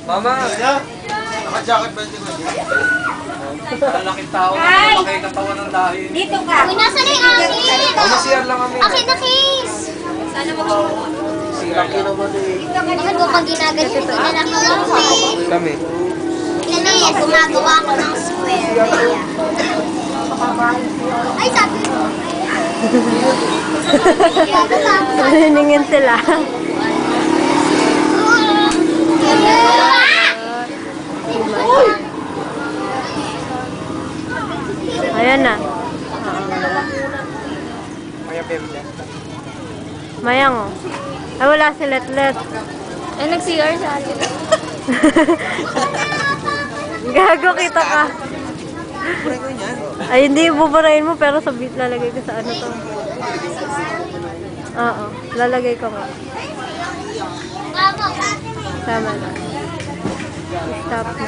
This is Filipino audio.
Mama! Naka-jacket ba yung Malaking tao. Malaki katawan ng dahil. Dito ka. Uy, nasa na yung akin? Masiyar lang kami. Akin na, Kiss. Sana mag-uwi. Laki naman eh. Bakit ko pag ginaganyan ko na lang ako? Kami. Kani, gumagawa ko ng square. Kaya. Ay, sabi mo. Naniningin sila. Ayan na. Kaya bebe. Mayang oh. Ay, wala si Letlet. Ay, nag-CR sa atin. Gago, kita ka. Ay, hindi buburahin mo, pero sabit lalagay ko sa ano to. Oo, lalagay ko nga. Tama na. Stop na.